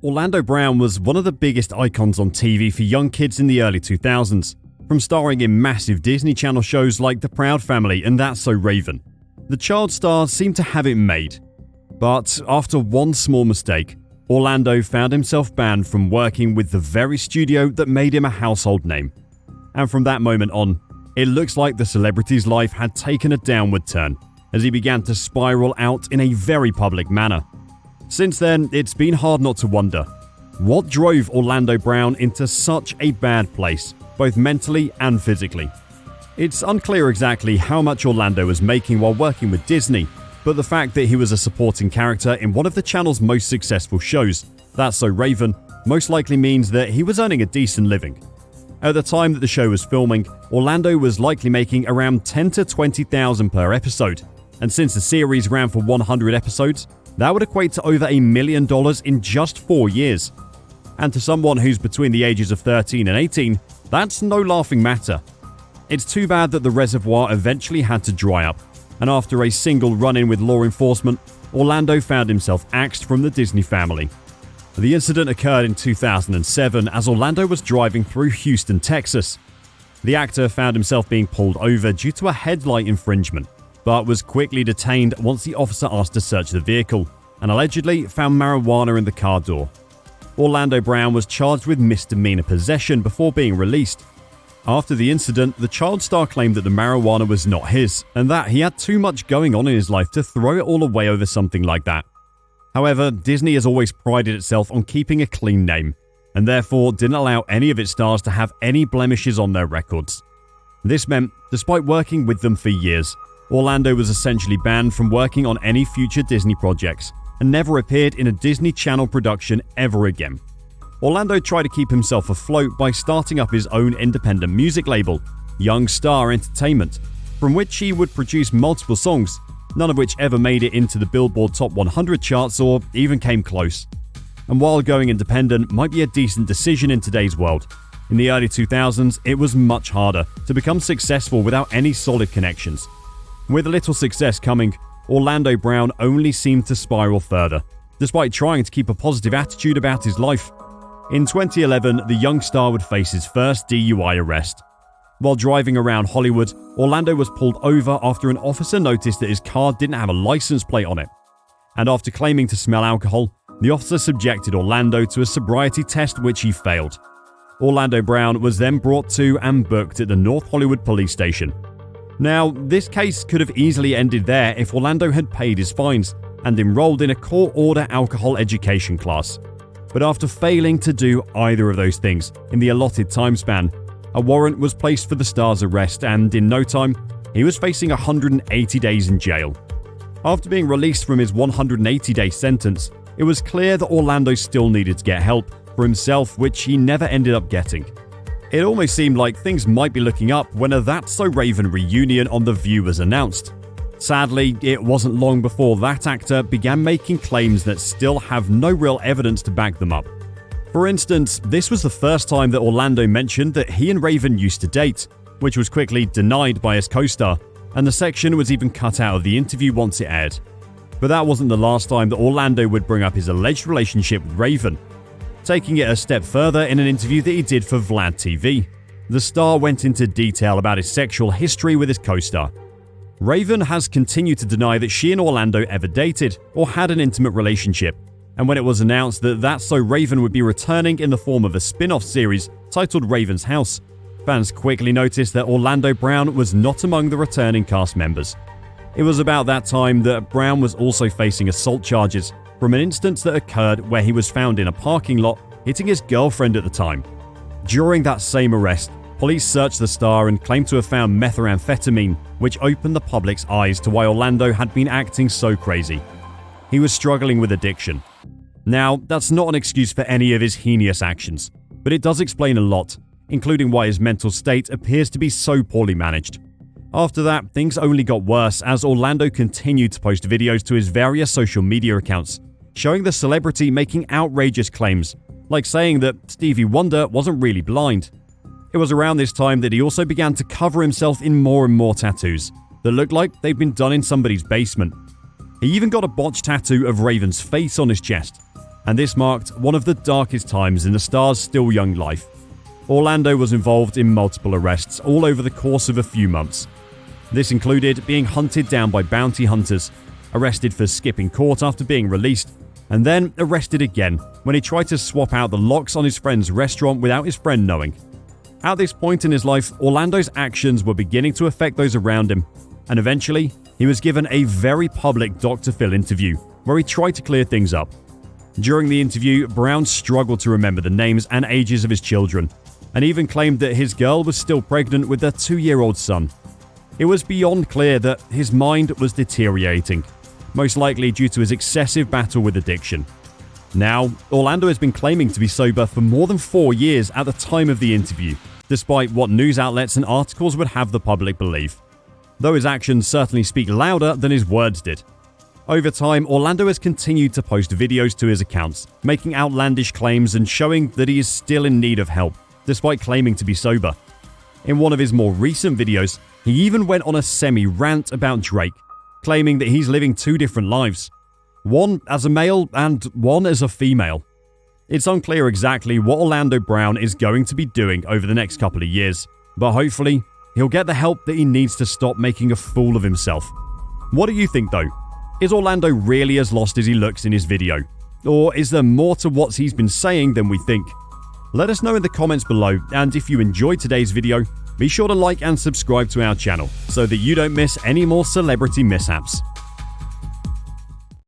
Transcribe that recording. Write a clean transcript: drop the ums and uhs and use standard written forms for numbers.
Orlando Brown was one of the biggest icons on TV for young kids in the early 2000s, from starring in massive Disney Channel shows like The Proud Family and That's So Raven. The child star seemed to have it made. But after one small mistake, Orlando found himself banned from working with the very studio that made him a household name. And from that moment on, it looks like the celebrity's life had taken a downward turn as he began to spiral out in a very public manner. Since then, it's been hard not to wonder, what drove Orlando Brown into such a bad place, both mentally and physically? It's unclear exactly how much Orlando was making while working with Disney, but the fact that he was a supporting character in one of the channel's most successful shows, That's So Raven, most likely means that he was earning a decent living. At the time that the show was filming, Orlando was likely making around $10,000 to $20,000 per episode, and since the series ran for 100 episodes, that would equate to over $1 million in just 4 years. And to someone who's between the ages of 13 and 18, that's no laughing matter. It's too bad that the reservoir eventually had to dry up, and after a single run-in with law enforcement, Orlando found himself axed from the Disney family. The incident occurred in 2007 as Orlando was driving through Houston, Texas. The actor found himself being pulled over due to a headlight infringement, but was quickly detained once the officer asked to search the vehicle and allegedly found marijuana in the car door. Orlando Brown was charged with misdemeanor possession before being released. After the incident, the child star claimed that the marijuana was not his and that he had too much going on in his life to throw it all away over something like that. However, Disney has always prided itself on keeping a clean name, and therefore didn't allow any of its stars to have any blemishes on their records. This meant, despite working with them for years, Orlando was essentially banned from working on any future Disney projects, and never appeared in a Disney Channel production ever again. Orlando tried to keep himself afloat by starting up his own independent music label, Young Star Entertainment, from which he would produce multiple songs, none of which ever made it into the Billboard Top 100 charts or even came close. And while going independent might be a decent decision in today's world, in the early 2000s it was much harder to become successful without any solid connections. With little success coming, Orlando Brown only seemed to spiral further, despite trying to keep a positive attitude about his life. In 2011, the young star would face his first DUI arrest. While driving around Hollywood, Orlando was pulled over after an officer noticed that his car didn't have a license plate on it. And after claiming to smell alcohol, the officer subjected Orlando to a sobriety test which he failed. Orlando Brown was then brought to and booked at the North Hollywood police station. Now, this case could have easily ended there if Orlando had paid his fines and enrolled in a court-order alcohol education class. But after failing to do either of those things in the allotted time span, a warrant was placed for the star's arrest, and in no time, he was facing 180 days in jail. After being released from his 180-day sentence, it was clear that Orlando still needed to get help for himself, which he never ended up getting. It almost seemed like things might be looking up when a That's So Raven reunion on The View was announced. Sadly, it wasn't long before that actor began making claims that still have no real evidence to back them up. For instance, this was the first time that Orlando mentioned that he and Raven used to date, which was quickly denied by his co-star, and the section was even cut out of the interview once it aired. But that wasn't the last time that Orlando would bring up his alleged relationship with Raven. Taking it a step further in an interview that he did for Vlad TV, the star went into detail about his sexual history with his co-star. Raven has continued to deny that she and Orlando ever dated or had an intimate relationship, and when it was announced that That's So Raven would be returning in the form of a spin-off series titled Raven's House, fans quickly noticed that Orlando Brown was not among the returning cast members. It was about that time that Brown was also facing assault charges from an instance that occurred where he was found in a parking lot hitting his girlfriend at the time. During that same arrest, police searched the star and claimed to have found methamphetamine, which opened the public's eyes to why Orlando had been acting so crazy. He was struggling with addiction. Now, that's not an excuse for any of his heinous actions, but it does explain a lot, including why his mental state appears to be so poorly managed. After that, things only got worse as Orlando continued to post videos to his various social media accounts, showing the celebrity making outrageous claims, like saying that Stevie Wonder wasn't really blind. It was around this time that he also began to cover himself in more and more tattoos that looked like they'd been done in somebody's basement. He even got a botched tattoo of Raven's face on his chest. and this marked one of the darkest times in the star's still young life. Orlando was involved in multiple arrests all over the course of a few months. This included being hunted down by bounty hunters, arrested for skipping court after being released, and then arrested again when he tried to swap out the locks on his friend's restaurant without his friend knowing. At this point in his life, Orlando's actions were beginning to affect those around him, and eventually, he was given a very public Dr. Phil interview where he tried to clear things up. During the interview, Brown struggled to remember the names and ages of his children, and even claimed that his girl was still pregnant with their 2-year-old son. It was beyond clear that his mind was deteriorating, most likely due to his excessive battle with addiction. Now, Orlando has been claiming to be sober for more than 4 years at the time of the interview, despite what news outlets and articles would have the public believe. Though his actions certainly speak louder than his words did. Over time, Orlando has continued to post videos to his accounts, making outlandish claims and showing that he is still in need of help, despite claiming to be sober. In one of his more recent videos, he even went on a semi-rant about Drake, claiming that he's living 2 different lives, one as a male and one as a female. It's unclear exactly what Orlando Brown is going to be doing over the next couple of years, but hopefully, he'll get the help that he needs to stop making a fool of himself. What do you think though? Is Orlando really as lost as he looks in his video? Or is there more to what he's been saying than we think? Let us know in the comments below, and if you enjoyed today's video, be sure to like and subscribe to our channel so that you don't miss any more celebrity mishaps.